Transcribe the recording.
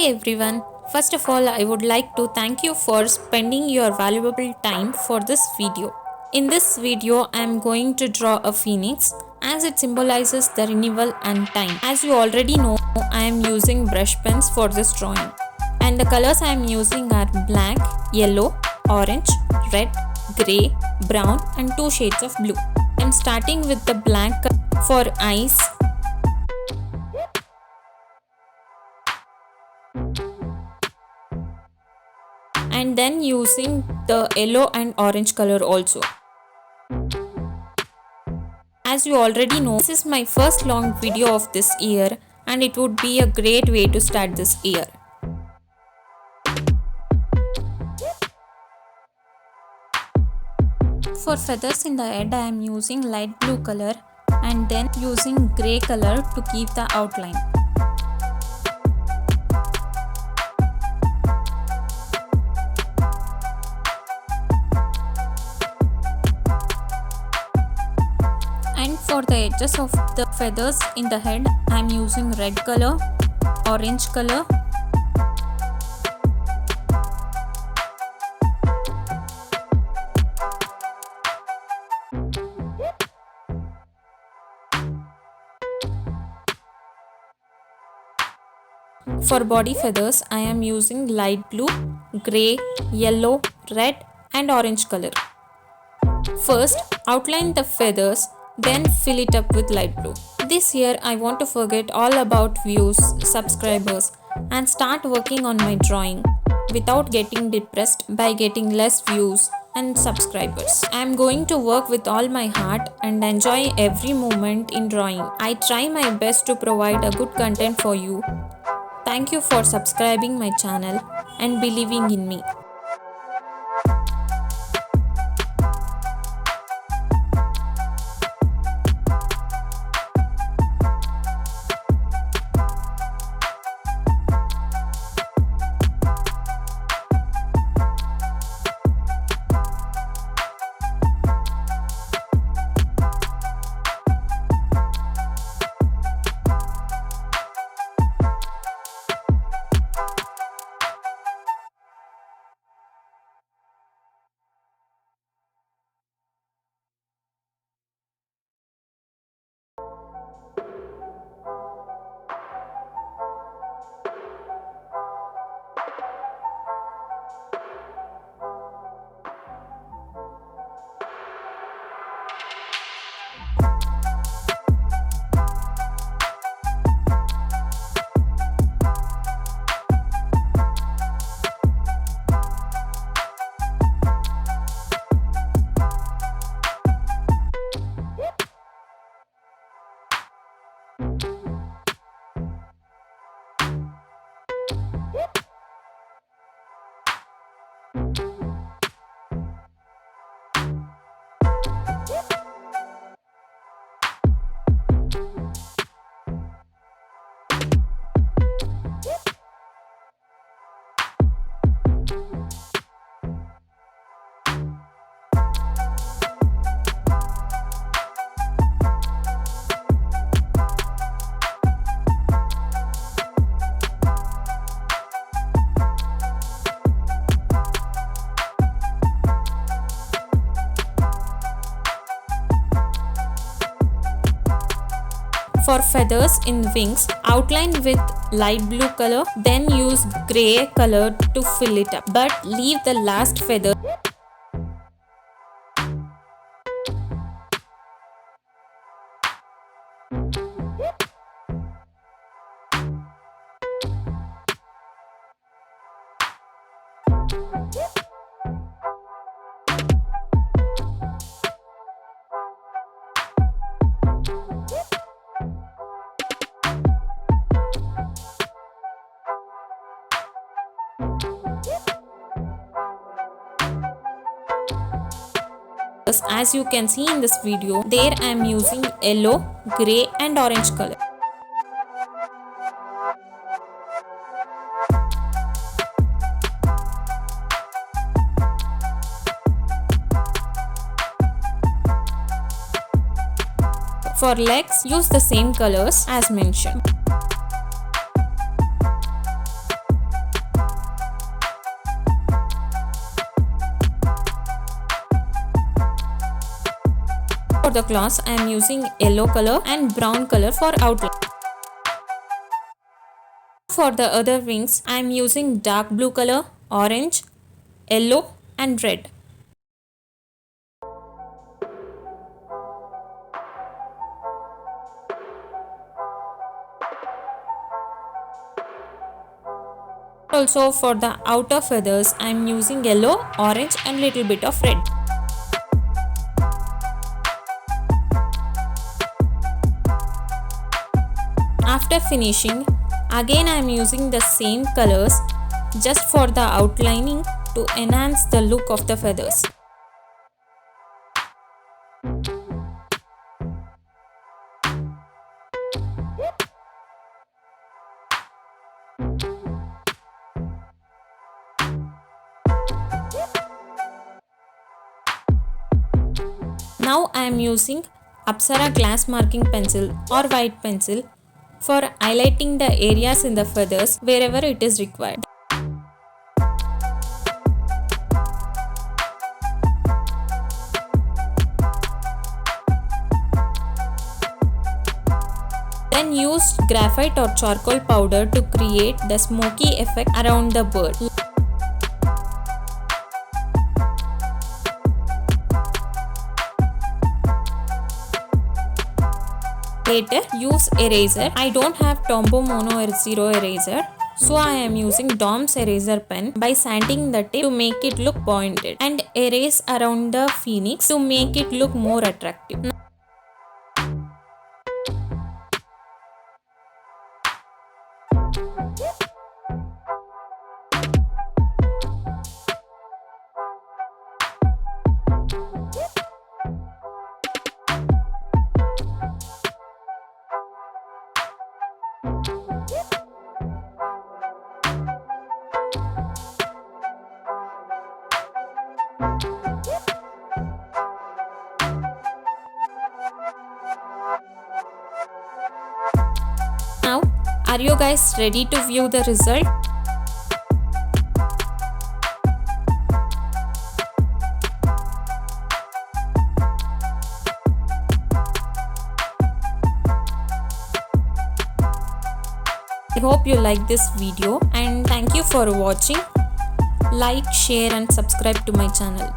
everyone. First of all, I would like to thank you for spending your valuable time for this video. In this video, I am going to draw a phoenix as it symbolizes the renewal and time. As you already know, I am using brush pens for this drawing. And the colors I am using are black, yellow, orange, red, grey, brown and 2 shades of blue. I am starting with the black for eyes. And then using the yellow and orange color also. As you already know, this is my first long video of this year and it would be a great way to start this year. For feathers in the head, I am using light blue color and then using grey color to keep the outline. And for the edges of the feathers in the head, I am using red color, orange color, for body feathers, I am using light blue, grey, yellow, red and orange color. First, outline the feathers, then fill it up with light blue. This year, I want to forget all about views, subscribers and start working on my drawing without getting depressed by getting less views and subscribers. I am going to work with all my heart and enjoy every moment in drawing. I try my best to provide a good content for you. Thank you for subscribing my channel and believing in me. For feathers in wings, outline with light blue color, then use grey color to fill it up, but leave the last feather. As you can see in this video, there I am using yellow, grey and orange color. For legs, use the same colors as mentioned. For the claws, I am using yellow color and brown color for outline. For the other wings, I am using dark blue color, orange, yellow and red. Also for the outer feathers, I am using yellow, orange and little bit of red. After finishing, again I am using the same colors just for the outlining to enhance the look of the feathers. Now I am using Apsara glass marking pencil or white pencil for highlighting the areas in the feathers wherever it is required. Then use graphite or charcoal powder to create the smoky effect around the bird. Later, use eraser. I don't have Tombow Mono Zero eraser, so I am using Dom's eraser pen by sanding the tip to make it look pointed and erase around the phoenix to make it look more attractive. Now, are you guys ready to view the result? I hope you like this video and thank you for watching. Like, share and subscribe to my channel.